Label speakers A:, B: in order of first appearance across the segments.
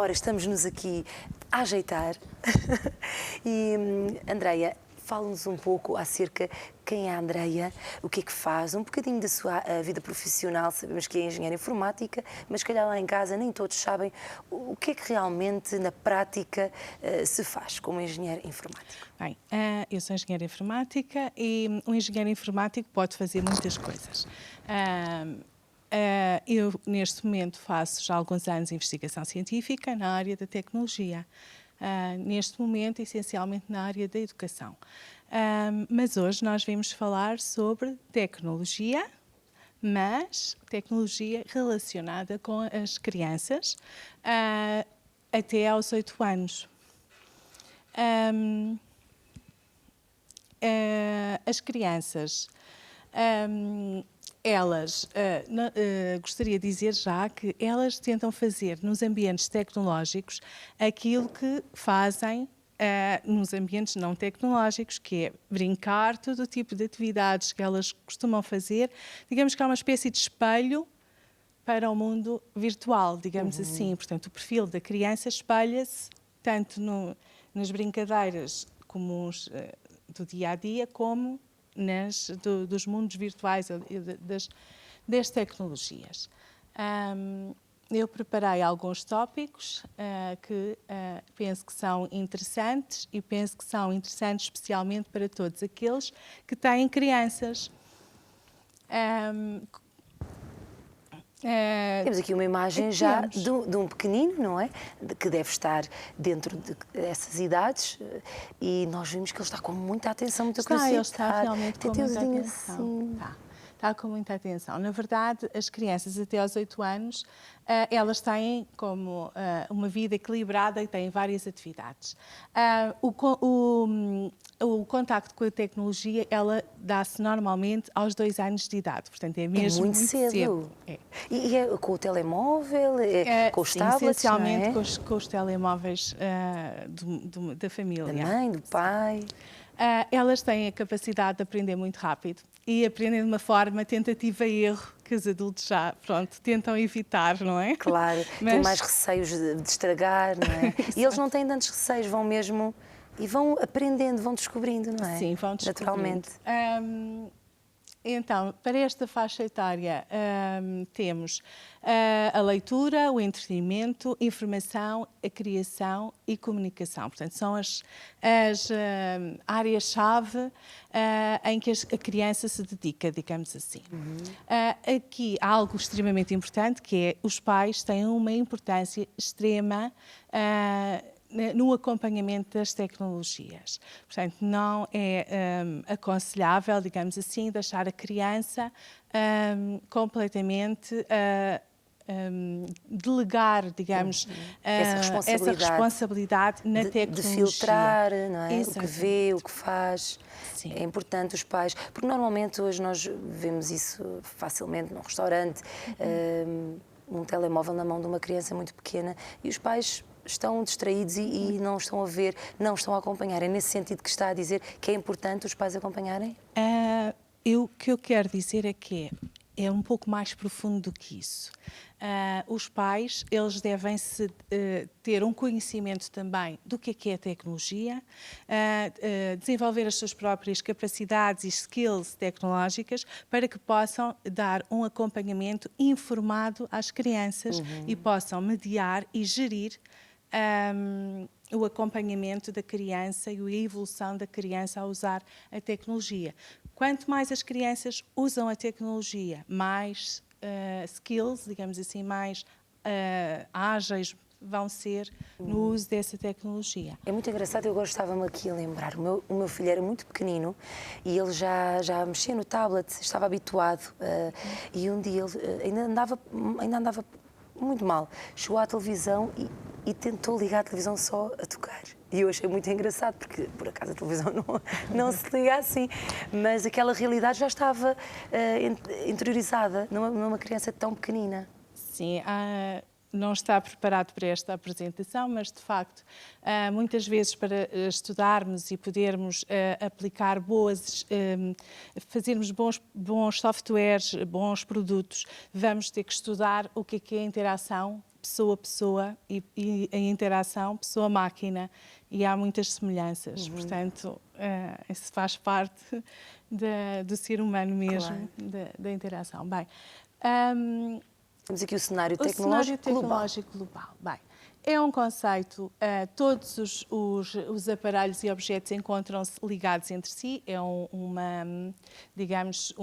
A: Ora, estamos-nos aqui a ajeitar. E, Andreia, fala-nos um pouco acerca de quem é a Andreia, o que é que faz, um bocadinho da sua vida profissional. Sabemos que é engenheira informática, mas se calhar lá em casa nem todos sabem o que é que realmente, na prática, se faz como engenheiro informático.
B: Bem, eu sou engenheira informática e um engenheiro informático pode fazer muitas coisas. Eu, neste momento, faço já há alguns anos investigação científica na área da tecnologia. Neste momento, essencialmente na área da educação. Mas hoje nós vamos falar sobre tecnologia, mas tecnologia relacionada com as crianças até aos 8 anos. As crianças, elas, gostaria de dizer já que elas tentam fazer nos ambientes tecnológicos aquilo que fazem nos ambientes não tecnológicos, que é brincar, todo o tipo de atividades que elas costumam fazer. Digamos que é uma espécie de espelho para o mundo virtual, digamos assim. Portanto, o perfil da criança espelha-se tanto nas brincadeiras comuns do dia-a-dia, como dos mundos virtuais, das tecnologias. Eu preparei alguns tópicos que penso que são interessantes e penso que são interessantes especialmente para todos aqueles que têm crianças.
A: Temos aqui uma imagem já de um pequenino, não é? Que deve estar dentro dessas idades, e nós vimos que ele está com muita atenção, muita curiosidade.
B: Ele está realmente com muita atenção.
A: Assim.
B: Está com muita atenção. Na verdade, as crianças até aos 8 anos, elas têm como uma vida equilibrada e têm várias atividades. O contacto com a tecnologia, ela dá-se normalmente aos 2 anos de idade, portanto é mesmo
A: muito cedo.
B: É.
A: E é com o telemóvel, com os tablets,
B: essencialmente
A: não é?
B: com os telemóveis da família.
A: Da mãe, do pai.
B: Elas têm a capacidade de aprender muito rápido e aprendem de uma forma tentativa e erro que os adultos já, tentam evitar, não é?
A: Claro, têm mais receios de estragar, não é? E eles não têm tantos receios, vão mesmo e vão aprendendo, vão descobrindo, não é?
B: Sim, vão descobrindo.
A: Naturalmente.
B: Então, para esta faixa etária, temos a leitura, o entretenimento, informação, a criação e comunicação. Portanto, são as áreas-chave em que a criança se dedica, digamos assim. Aqui há algo extremamente importante, que é os pais têm uma importância extrema no acompanhamento das tecnologias. Portanto, não é aconselhável, digamos assim, deixar a criança completamente delegar, digamos, essa responsabilidade na tecnologia.
A: De filtrar, não é?
B: Exatamente.
A: O que vê, o que faz.
B: Sim.
A: É importante os pais, porque normalmente hoje nós vemos isso facilmente num restaurante, um telemóvel na mão de uma criança muito pequena, e os pais estão distraídos e não estão a ver, não estão a acompanhar. É nesse sentido que está a dizer que é importante os pais acompanharem?
B: O que eu quero dizer é que é um pouco mais profundo do que isso. Os pais, eles devem ter um conhecimento também do que é a tecnologia, desenvolver as suas próprias capacidades e skills tecnológicas para que possam dar um acompanhamento informado às crianças e possam mediar e gerir o acompanhamento da criança e a evolução da criança a usar a tecnologia. Quanto mais as crianças usam a tecnologia, mais skills, digamos assim, mais ágeis vão ser no uso dessa tecnologia.
A: É muito engraçado, eu estava-me aqui a lembrar, o meu filho era muito pequenino e ele já mexia no tablet, estava habituado, e um dia ele ainda andava muito mal, chegou à televisão e tentou ligar a televisão só a tocar. E eu achei muito engraçado, porque por acaso a televisão não se liga assim, mas aquela realidade já estava interiorizada numa criança tão pequenina.
B: Sim, não está preparado para esta apresentação, mas de facto, muitas vezes para estudarmos e podermos aplicar fazermos bons softwares, bons produtos, vamos ter que estudar o que é a interação pessoa a pessoa e a interação pessoa-máquina, e há muitas semelhanças. Portanto, isso faz parte do ser humano mesmo, da interação. Bem,
A: temos aqui o cenário
B: o cenário
A: tecnológico
B: tecnológico global. Bem, é um conceito, todos os aparelhos e objetos encontram-se ligados entre si, é digamos,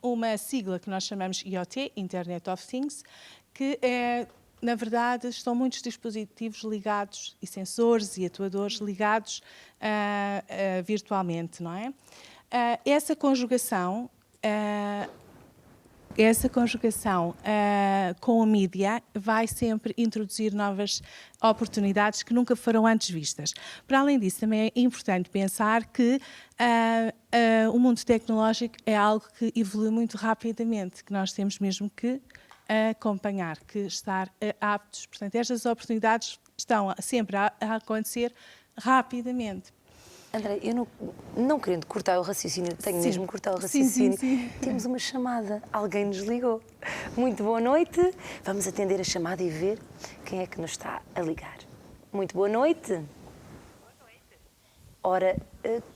B: uma sigla que nós chamamos IoT, Internet of Things, que na verdade, estão muitos dispositivos ligados e sensores e atuadores ligados virtualmente, não é? Essa conjugação com a mídia vai sempre introduzir novas oportunidades que nunca foram antes vistas. Para além disso, também é importante pensar que o mundo tecnológico é algo que evolui muito rapidamente, que nós temos mesmo que acompanhar, que estar aptos. Portanto, estas oportunidades estão sempre a acontecer rapidamente.
A: André, eu não querendo cortar o raciocínio, tenho mesmo que cortar o raciocínio.
B: Sim.
A: Temos uma chamada, alguém nos ligou. Muito boa noite, vamos atender a chamada e ver quem é que nos está a ligar. Muito boa noite.
C: Boa noite.
A: Ora,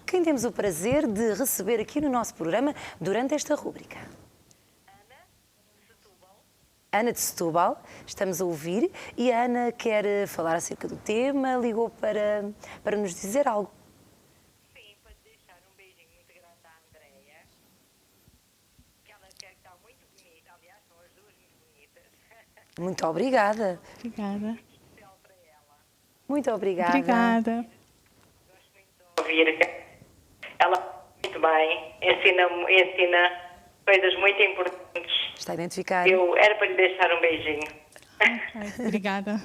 A: quem temos o prazer de receber aqui no nosso programa durante esta rúbrica? Ana de Setúbal, estamos a ouvir, e a Ana quer falar acerca do tema, ligou para nos dizer algo.
C: Sim, para deixar um beijinho muito grande à Andreia, que ela quer que está muito bonita, aliás, são as duas muito bonitas.
A: Muito obrigada.
B: Obrigada.
C: Especial para ela.
A: Muito obrigada.
B: Obrigada.
C: Gosto muito de ouvir. Ela muito bem, ensina coisas muito importantes.
A: Está identificado.
C: Eu era para lhe deixar um beijinho.
B: Okay, obrigada.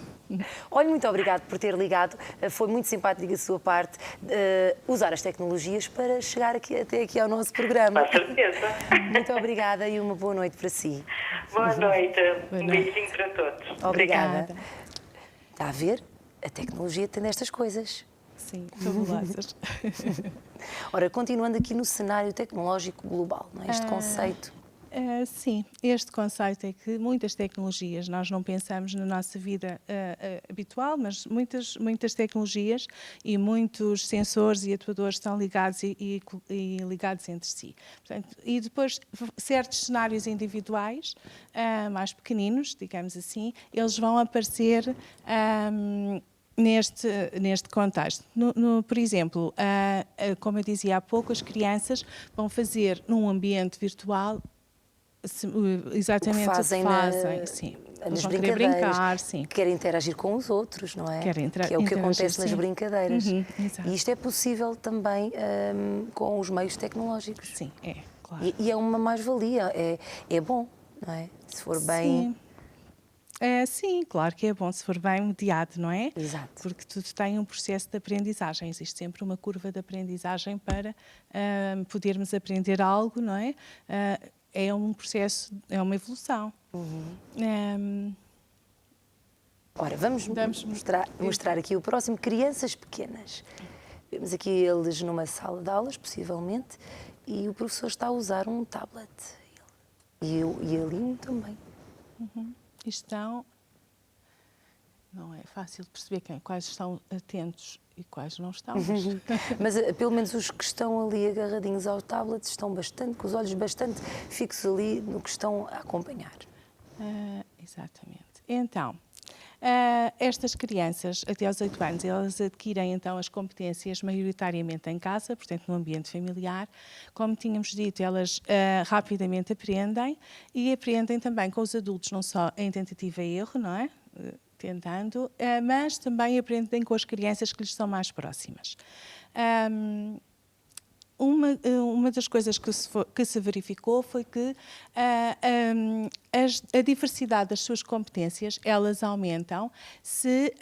A: Olha, muito obrigado por ter ligado. Foi muito simpático da sua parte usar as tecnologias para chegar até aqui ao nosso programa.
C: Com certeza.
A: Muito obrigada e uma boa noite para si.
C: Boa noite.
B: Boa
C: Um
B: noite.
C: beijinho para todos.
A: Obrigada. Está a ver? A tecnologia tem destas coisas.
B: Sim, fabulosas.
A: Ora, continuando aqui no cenário tecnológico global, não é? Este conceito.
B: Sim, este conceito é que muitas tecnologias, nós não pensamos na nossa vida habitual, mas muitas tecnologias e muitos sensores e atuadores estão ligados e ligados entre si. Portanto, e depois, certos cenários individuais, mais pequeninos, digamos assim, eles vão aparecer neste contexto. Por exemplo, como eu dizia há pouco, as crianças vão fazer num ambiente virtual exatamente o que fazem. Sim.
A: Nas
B: vão querer
A: brincadeiras,
B: brincar, sim.
A: querem interagir com os outros, não é?
B: Querem
A: que é o que acontece nas
B: sim.
A: brincadeiras.
B: Exato.
A: E isto é possível também com os meios tecnológicos.
B: Sim, é, claro.
A: E é uma mais-valia, é bom, não é? Se for bem...
B: Sim, claro que é bom se for bem mediado, não é?
A: Exato.
B: Porque tudo tem um processo de aprendizagem, existe sempre uma curva de aprendizagem para podermos aprender algo, não é? É um processo, é uma evolução.
A: Ora, vamos mostrar aqui o próximo, crianças pequenas. Vemos aqui eles numa sala de aulas, possivelmente, e o professor está a usar um tablet. E ali um também.
B: Estão, não é fácil de perceber quais estão atentos e quais não estão.
A: Mas pelo menos os que estão ali agarradinhos ao tablet estão com os olhos bastante fixos ali no que estão a acompanhar.
B: Exatamente. Então, estas crianças, até aos 8 anos, elas adquirem então as competências maioritariamente em casa, portanto no ambiente familiar. Como tínhamos dito, elas rapidamente aprendem e aprendem também com os adultos, não só em tentativa e erro, não é? Tentando, mas também aprendem com as crianças que lhes são mais próximas. Uma das coisas que se verificou foi que a diversidade das suas competências, elas aumentam se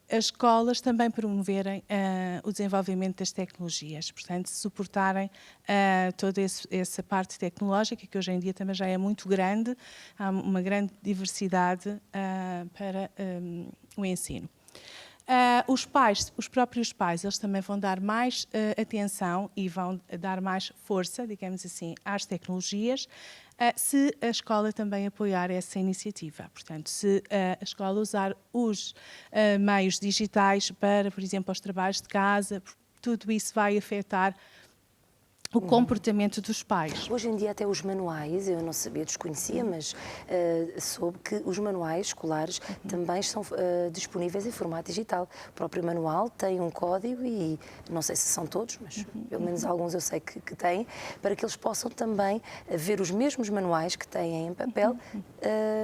B: as escolas também promoverem o desenvolvimento das tecnologias, portanto, se suportarem toda essa parte tecnológica, que hoje em dia também já é muito grande, há uma grande diversidade para o ensino. Os próprios pais, eles também vão dar mais atenção e vão dar mais força, digamos assim, às tecnologias, se a escola também apoiar essa iniciativa. Portanto, se a escola usar os meios digitais para, por exemplo, os trabalhos de casa, tudo isso vai afetar o comportamento dos pais.
A: Hoje em dia até os manuais, eu não sabia, desconhecia, mas soube que os manuais escolares também estão disponíveis em formato digital. O próprio manual tem um código e não sei se são todos, mas pelo menos alguns eu sei que têm, para que eles possam também ver os mesmos manuais que têm em papel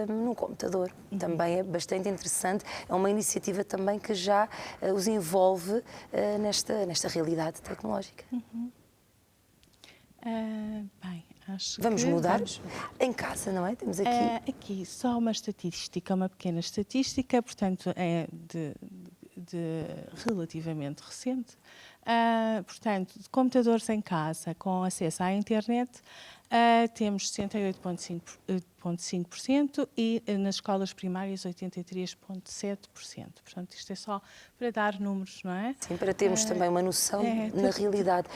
A: no computador. Também é bastante interessante, é uma iniciativa também que já os envolve nesta realidade tecnológica.
B: Bem, acho
A: Vamos
B: que
A: mudar?
B: vamos.
A: Em casa, não é? Temos aqui.
B: Aqui só uma estatística, uma pequena estatística, portanto é de relativamente recente. Portanto, de computadores em casa com acesso à internet, temos 68,5% e nas escolas primárias 83,7%. Portanto, isto é só para dar números, não é?
A: Sim, para termos também uma noção, na realidade,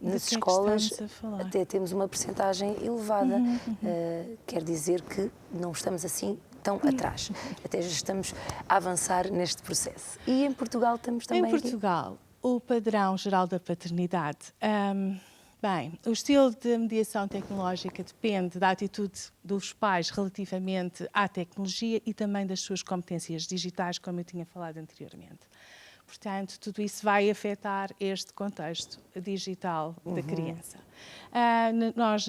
A: nas
B: que é que
A: escolas
B: estamos a falar?
A: até temos uma percentagem elevada. Quer dizer que não estamos assim tão atrás. Até já estamos a avançar neste processo. E em Portugal estamos também
B: Em Portugal, o padrão geral da paternidade. Bem, o estilo de mediação tecnológica depende da atitude dos pais relativamente à tecnologia e também das suas competências digitais, como eu tinha falado anteriormente. Portanto, tudo isso vai afetar este contexto digital da criança. Nós,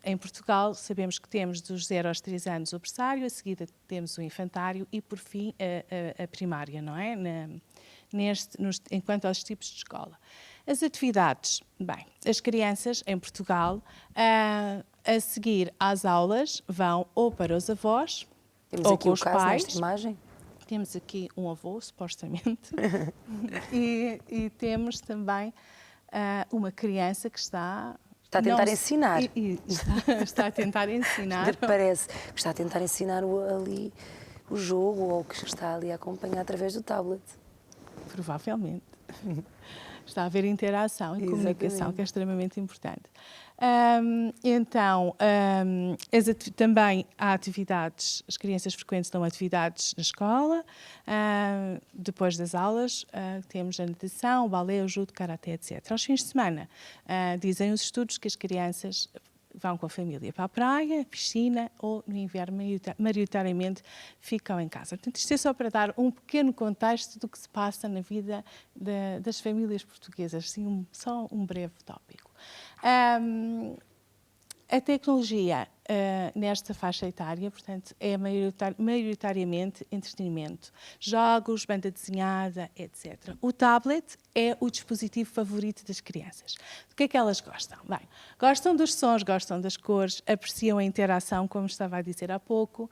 B: em Portugal, sabemos que temos dos 0 aos 3 anos o berçário, a seguida temos o infantário e, por fim, a primária, não é? Enquanto aos tipos de escola. As atividades, bem, as crianças em Portugal, a seguir às aulas, vão ou para os avós,
A: temos
B: ou
A: aqui
B: com
A: o
B: os
A: caso
B: pais.
A: nesta imagem.
B: Temos aqui um avô, supostamente, e temos também uma criança que está...
A: Está a tentar ensinar.
B: Está a tentar ensinar.
A: Parece que está a tentar ensinar ali o jogo ou que está ali a acompanhar através do tablet.
B: Provavelmente. Está a haver interação e comunicação, que é extremamente importante. Também há atividades, as crianças frequentes dão atividades na escola, depois das aulas temos a natação, o balé, o judo, karaté, etc. Aos fins de semana, dizem os estudos que as crianças vão com a família para a praia, piscina ou, no inverno, maioritariamente ficam em casa. Portanto, isto é só para dar um pequeno contexto do que se passa na vida das famílias portuguesas, assim, só um breve tópico. A tecnologia nesta faixa etária, portanto, é maioritariamente entretenimento, jogos, banda desenhada, etc. O tablet é o dispositivo favorito das crianças. Do que é que elas gostam? Bem, gostam dos sons, gostam das cores, apreciam a interação, como estava a dizer há pouco,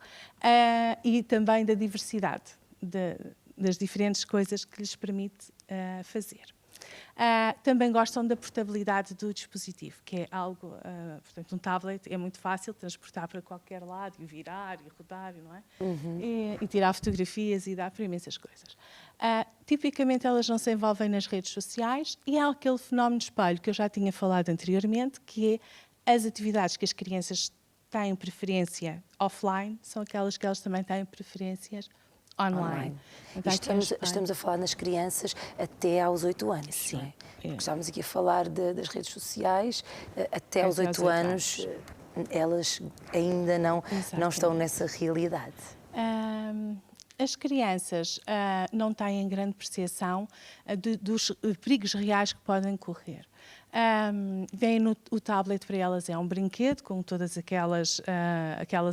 B: e também da diversidade, das diferentes coisas que lhes permite fazer. Também gostam da portabilidade do dispositivo, que é algo, portanto, um tablet é muito fácil transportar para qualquer lado, e virar, e rodar, não é? E tirar fotografias e dar para imensas coisas. Tipicamente elas não se envolvem nas redes sociais e há aquele fenómeno de espelho que eu já tinha falado anteriormente, que é as atividades que as crianças têm preferência offline, são aquelas que elas também têm preferências online.
A: Estamos a falar nas crianças até aos 8 anos,
B: sim,
A: não é? Porque estávamos aqui a falar das redes sociais, até aos 8 anos, elas ainda não estão nessa realidade.
B: As crianças não têm grande percepção dos perigos reais que podem correr. O tablet para elas é um brinquedo com todas aquelas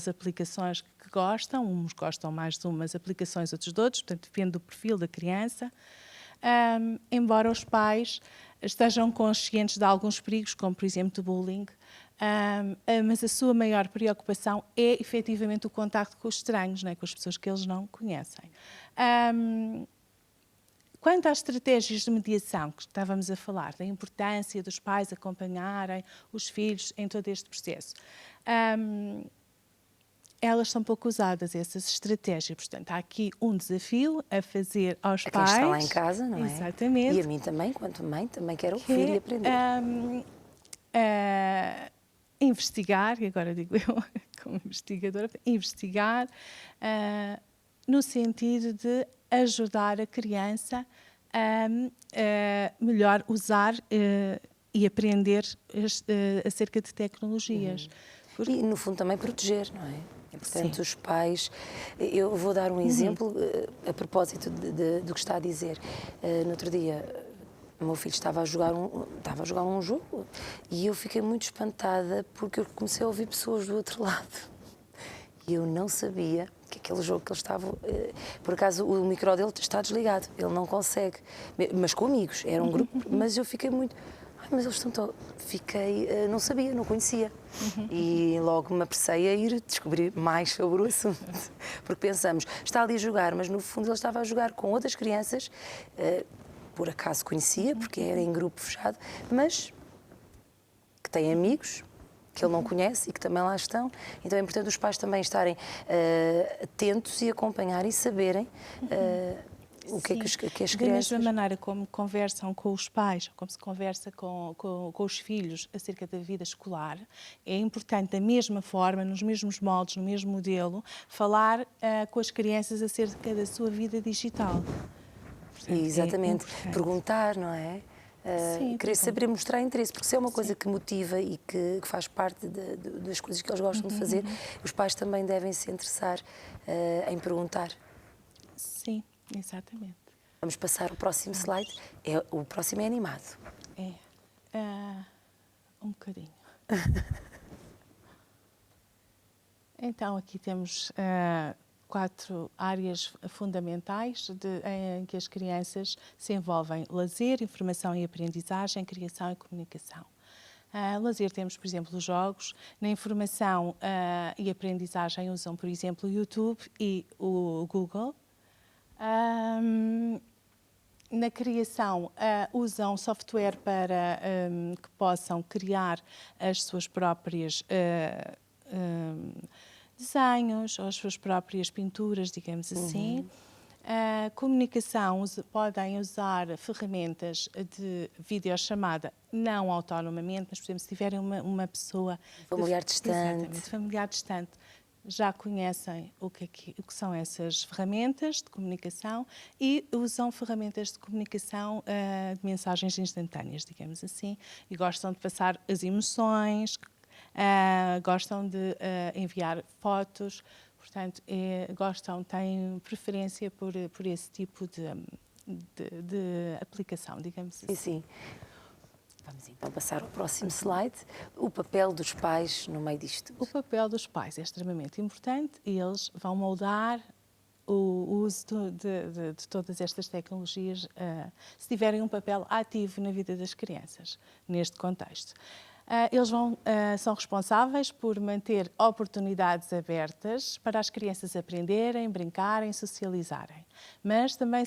B: aplicações que gostam, uns gostam mais de umas aplicações, outros de outros, portanto depende do perfil da criança. Embora os pais estejam conscientes de alguns perigos, como por exemplo do bullying, mas a sua maior preocupação é efetivamente o contacto com os estranhos, né, com as pessoas que eles não conhecem. Quanto às estratégias de mediação que estávamos a falar, da importância dos pais acompanharem os filhos em todo este processo, elas são pouco usadas, essas estratégias. Portanto, há aqui um desafio a fazer aos
A: a
B: pais.
A: Quem está lá em casa, não é?
B: Exatamente.
A: E a mim também, quanto mãe, também quero ouvir e aprender.
B: investigar, e agora digo eu como investigadora, investigar no sentido de ajudar a criança a melhor usar e aprender acerca de tecnologias.
A: E, no fundo, também proteger, não é? E, portanto,
B: Sim.
A: os pais... Eu vou dar um exemplo a propósito do que está a dizer. No outro dia, o meu filho estava a jogar um jogo e eu fiquei muito espantada porque eu comecei a ouvir pessoas do outro lado. E eu não sabia que aquele jogo que ele estava... Por acaso, o micro dele está desligado, ele não consegue. Mas com amigos, era um grupo, mas eu fiquei muito... Mas eles estão... Fiquei... Não sabia, não conhecia. E logo me apressei a ir descobrir mais sobre o assunto. Porque pensamos, está ali a jogar, mas no fundo ele estava a jogar com outras crianças, por acaso conhecia, porque era em grupo fechado, mas que têm amigos que ele não conhece e que também lá estão. Então é importante os pais também estarem atentos e acompanhar e saberem o que é que as crianças...
B: Da mesma maneira como conversam com os pais, como se conversa com os filhos acerca da vida escolar, é importante, da mesma forma, nos mesmos moldes, no mesmo modelo, falar com as crianças acerca da sua vida digital. Portanto,
A: exatamente, perguntar, não é? Querer saber mostrar interesse, porque se é uma coisa que motiva e que faz parte das coisas que eles gostam de fazer, os pais também devem se interessar em perguntar.
B: Sim, exatamente.
A: Vamos passar ao próximo slide. O próximo é animado.
B: Um bocadinho. Então, aqui temos 4 áreas fundamentais em que as crianças se envolvem: lazer, informação e aprendizagem, criação e comunicação. Lazer temos, por exemplo, os jogos. Na informação e aprendizagem usam, por exemplo, o YouTube e o Google. Na criação, usam software para que possam criar as suas próprias desenhos ou as suas próprias pinturas, digamos assim. Comunicação, podem usar ferramentas de videochamada, não autonomamente, mas, por exemplo, se tiverem uma pessoa...
A: Familiar distante.
B: Exatamente, familiar distante. Já conhecem o que são essas ferramentas de comunicação e usam ferramentas de comunicação de mensagens instantâneas, digamos assim, e gostam de passar as emoções, gostam de enviar fotos, portanto, têm preferência por esse tipo de aplicação, digamos assim.
A: Sim. Vamos então passar ao próximo slide. O papel dos pais no meio disto.
B: O papel dos pais é extremamente importante e eles vão moldar o uso de todas estas tecnologias se tiverem um papel ativo na vida das crianças, neste contexto. Eles são responsáveis por manter oportunidades abertas para as crianças aprenderem, brincarem, socializarem, mas também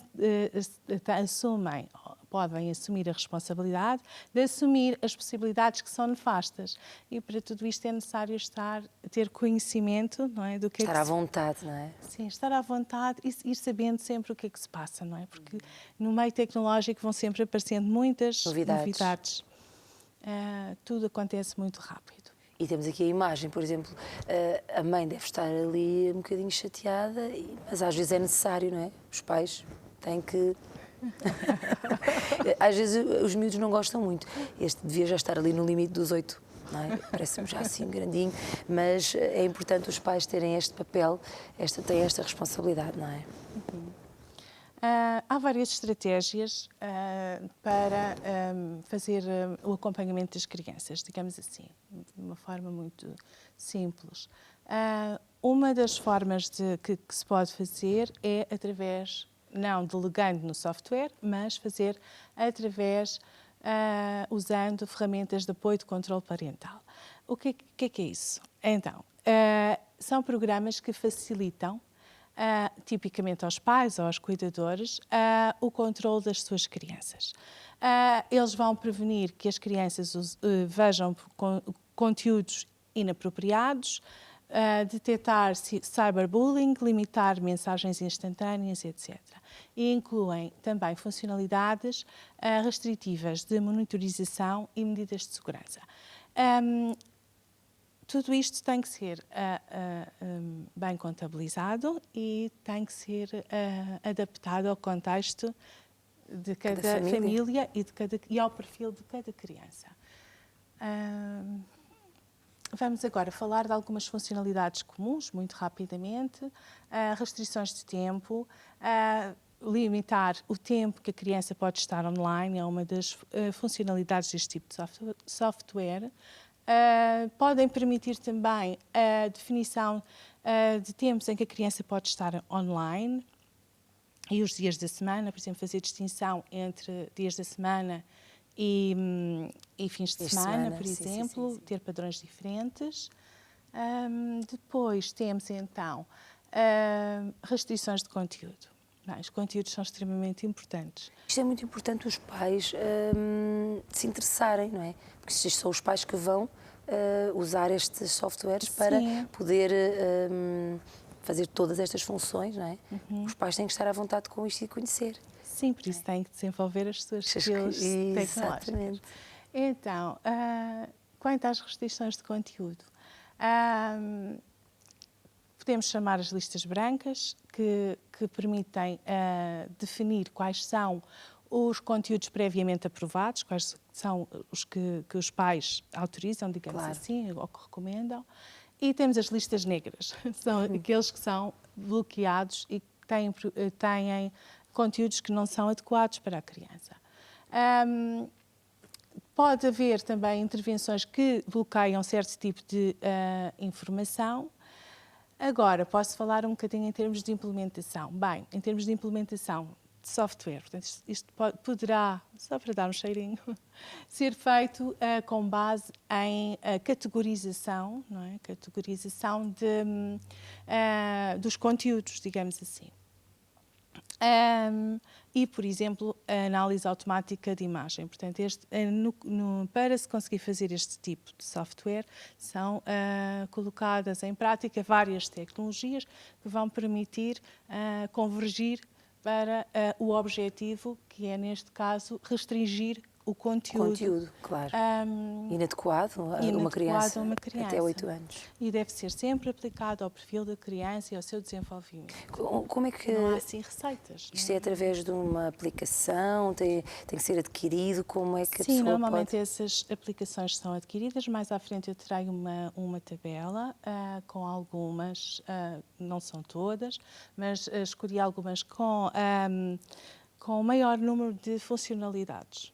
B: podem assumir a responsabilidade de assumir as possibilidades que são nefastas. E para tudo isto é necessário ter conhecimento, não é, do que
A: estar à vontade, não é?
B: Sim, estar à vontade e ir sabendo sempre o que é que se passa, não é? Porque no meio tecnológico vão sempre aparecendo muitas novidades. Tudo acontece muito rápido.
A: E temos aqui a imagem, por exemplo, a mãe deve estar ali um bocadinho chateada, mas às vezes é necessário, não é? Os pais têm que... Às vezes os miúdos não gostam muito. Este devia já estar ali no limite dos 8, não é? Parece-me já assim grandinho, mas é importante os pais terem este papel, têm esta responsabilidade, não é?
B: Há várias estratégias para fazer o acompanhamento das crianças, digamos assim, de uma forma muito simples. Uma das formas que se pode fazer é através, não delegando no software, mas fazer através, usando ferramentas de apoio de controle parental. O que é isso? Então, são programas que facilitam tipicamente aos pais ou aos cuidadores, o controle das suas crianças. Eles vão prevenir que as crianças vejam conteúdos inapropriados, detectar cyberbullying, limitar mensagens instantâneas, etc. E incluem também funcionalidades restritivas de monitorização e medidas de segurança. Tudo isto tem que ser bem contabilizado e tem que ser adaptado ao contexto de cada família e ao perfil de cada criança. Vamos agora falar de algumas funcionalidades comuns, muito rapidamente. Restrições de tempo, limitar o tempo que a criança pode estar online é uma das funcionalidades deste tipo de software. Podem permitir também a definição de tempos em que a criança pode estar online e os dias da semana, por exemplo, fazer distinção entre dias da semana e fins de semana, por exemplo, ter padrões diferentes. Depois temos então restrições de conteúdo. Bem, os conteúdos são extremamente importantes.
A: Isto é muito importante os pais se interessarem, não é? Porque estes são os pais que vão usar estes softwares para poder fazer todas estas funções, não é? Os pais têm que estar à vontade com isto e conhecer.
B: Sim, por isso têm que desenvolver as suas skills tecnológicas. Então, quanto às restrições de conteúdo, podemos chamar as listas brancas, que permitem definir quais são os conteúdos previamente aprovados, quais são os que os pais autorizam, digamos assim, ou que recomendam. E temos as listas negras, são aqueles que são bloqueados e que têm conteúdos que não são adequados para a criança. Pode haver também intervenções que bloqueiam certo tipo de informação. Agora, posso falar um bocadinho em termos de implementação. Bem, em termos de implementação de software, portanto, isto poderá, só para dar um cheirinho, ser feito com base em categorização, não é? Categorização dos conteúdos, digamos assim. E, por exemplo, a análise automática de imagem. Portanto, para se conseguir fazer este tipo de software, são colocadas em prática várias tecnologias que vão permitir convergir para o objetivo, que é, neste caso, restringir o conteúdo.
A: Claro. Inadequado a uma criança até 8 anos.
B: E deve ser sempre aplicado ao perfil da criança e ao seu desenvolvimento.
A: Como é que...
B: Não há assim receitas.
A: Isto é através de uma aplicação? Tem que ser adquirido? Como é que a pessoa pode...
B: Sim, normalmente essas aplicações são adquiridas. Mais à frente eu terei uma tabela com algumas, não são todas, mas escolhi algumas com o maior número de funcionalidades.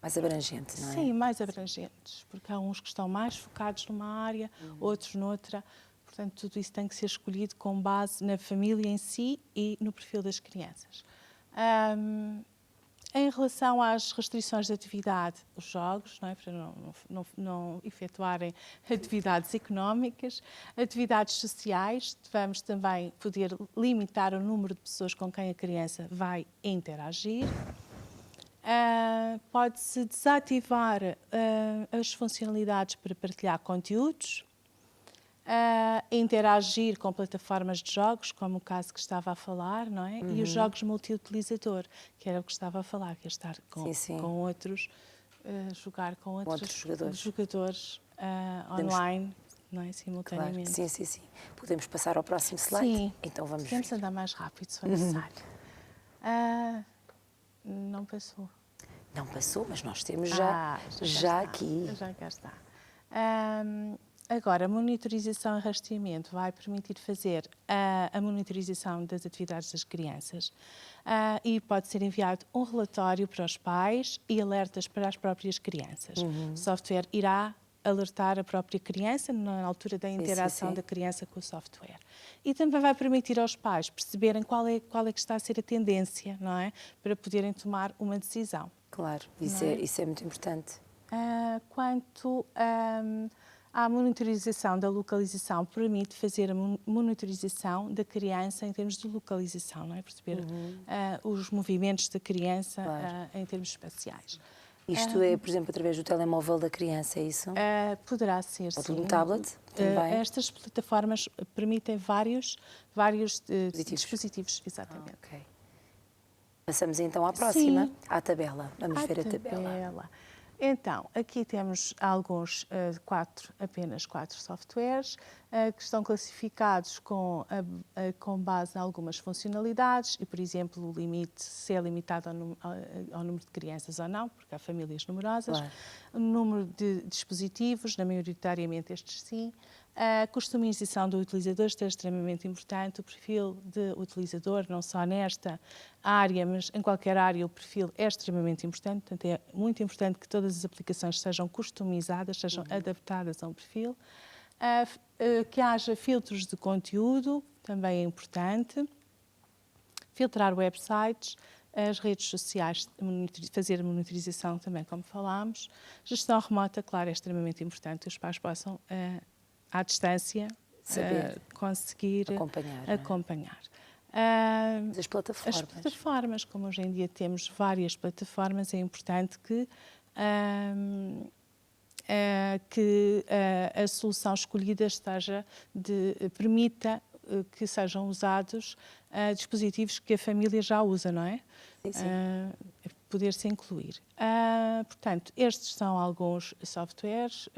A: Mais abrangente, não é?
B: Sim, mais abrangentes, porque há uns que estão mais focados numa área, outros noutra. Portanto, tudo isso tem que ser escolhido com base na família em si e no perfil das crianças. Em relação às restrições de atividade, os jogos, não é? Para não efetuarem atividades económicas, atividades sociais, vamos também poder limitar o número de pessoas com quem a criança vai interagir. Pode-se desativar as funcionalidades para partilhar conteúdos, interagir com plataformas de jogos, como o caso que estava a falar, não é? E os jogos multiutilizador, que era o que estava a falar, que é estar com outros, jogar com outros jogadores online, não é? Simultaneamente.
A: Claro. Sim. Podemos passar ao próximo slide?
B: Sim.
A: Então vamos
B: Podemos andar mais rápido, se for necessário. Não passou.
A: Não passou, mas nós temos já aqui.
B: Já cá está. Agora, a monitorização e rastreamento vai permitir fazer a monitorização das atividades das crianças e pode ser enviado um relatório para os pais e alertas para as próprias crianças. O software irá alertar a própria criança na altura da interação da criança com o software. E também vai permitir aos pais perceberem qual é que está a ser a tendência, não é? Para poderem tomar uma decisão.
A: Claro, isso é muito importante.
B: Quanto à monitorização da localização, permite fazer a monitorização da criança em termos de localização, não é? Perceber os movimentos da criança em termos espaciais.
A: Isto é, por exemplo, através do telemóvel da criança, é isso?
B: Poderá ser,
A: ou
B: sim.
A: Ou de um tablet também?
B: Estas plataformas permitem vários dispositivos, exatamente.
A: Okay. Passamos então à próxima, à tabela. Vamos ver a tabela.
B: Então, aqui temos alguns, apenas 4 softwares, que estão classificados com base em algumas funcionalidades e, por exemplo, o limite, se é limitado ao número de crianças ou não, porque há famílias numerosas,
A: Claro.
B: o número de dispositivos, maioritariamente estes sim, a customização do utilizador, isto é extremamente importante, o perfil de utilizador, não só nesta área, mas em qualquer área o perfil é extremamente importante, portanto é muito importante que todas as aplicações sejam customizadas, sejam adaptadas a um perfil. Que haja filtros de conteúdo, também é importante. Filtrar websites, as redes sociais, fazer monitorização também, como falámos. Gestão remota, claro, é extremamente importante que os pais possam, à distância,
A: Saber.
B: conseguir
A: Acompanhar, não é?
B: acompanhar.
A: As plataformas.
B: As plataformas, como hoje em dia temos várias plataformas, é importante que a solução escolhida permita que sejam usados dispositivos que a família já usa, não é?
A: Sim, sim.
B: Poder-se incluir. Portanto, estes são alguns softwares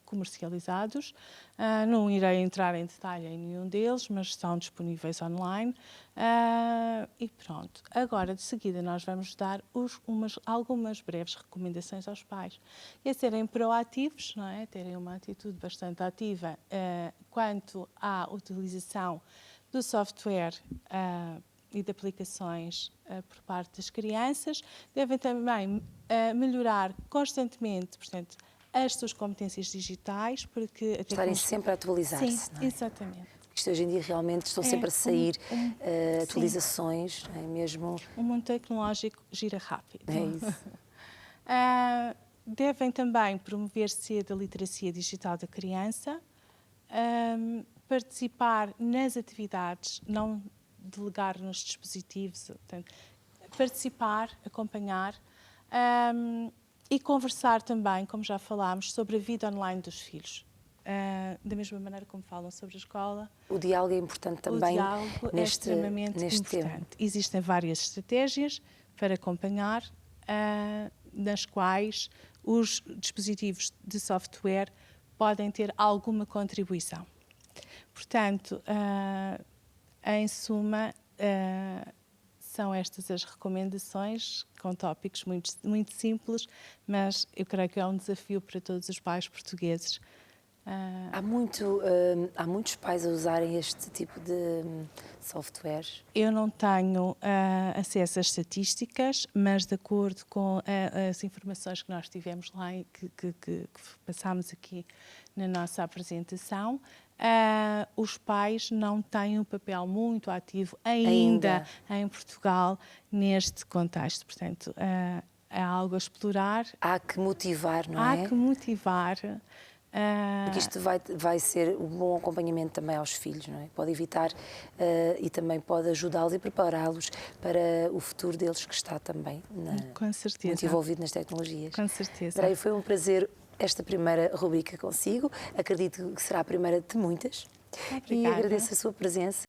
B: comercializados. Não irei entrar em detalhe em nenhum deles, mas estão disponíveis online. E pronto. Agora, de seguida, nós vamos dar algumas breves recomendações aos pais. É serem proativos, não é? Terem uma atitude bastante ativa quanto à utilização do software e de aplicações por parte das crianças. Devem também melhorar constantemente, portanto, as suas competências digitais, porque a
A: Estarem sempre a atualizar-se,
B: Sim,
A: não é?
B: exatamente.
A: Isto hoje em dia realmente estão sempre a sair atualizações, não é mesmo?
B: O mundo tecnológico gira rápido.
A: É isso.
B: Devem também promover cedo a literacia digital da criança, participar nas atividades, não delegar nos dispositivos, portanto, participar, acompanhar e conversar também, como já falámos, sobre a vida online dos filhos. Da mesma maneira como falam sobre a escola.
A: O diálogo é importante também
B: O diálogo é extremamente importante.
A: tema.
B: Existem várias estratégias para acompanhar, nas quais os dispositivos de software podem ter alguma contribuição. Portanto, em suma, são estas as recomendações, com tópicos muito, muito simples, mas eu creio que é um desafio para todos os pais portugueses.
A: Há muitos pais a usarem este tipo de softwares.
B: Eu não tenho acesso às estatísticas, mas de acordo com as informações que nós tivemos lá e que passámos aqui na nossa apresentação, os pais não têm um papel muito ativo ainda em Portugal neste contexto. Portanto, é algo a explorar.
A: Há que motivar, não é?
B: Há que motivar.
A: Porque isto vai ser um bom acompanhamento também aos filhos, não é? Pode evitar e também pode ajudá-los e prepará-los para o futuro deles, que está também
B: Com certeza.
A: muito envolvido nas tecnologias.
B: Com certeza.
A: Andréia, foi um prazer esta primeira rubrica consigo. Acredito que será a primeira de muitas.
B: Obrigada.
A: E agradeço a sua presença.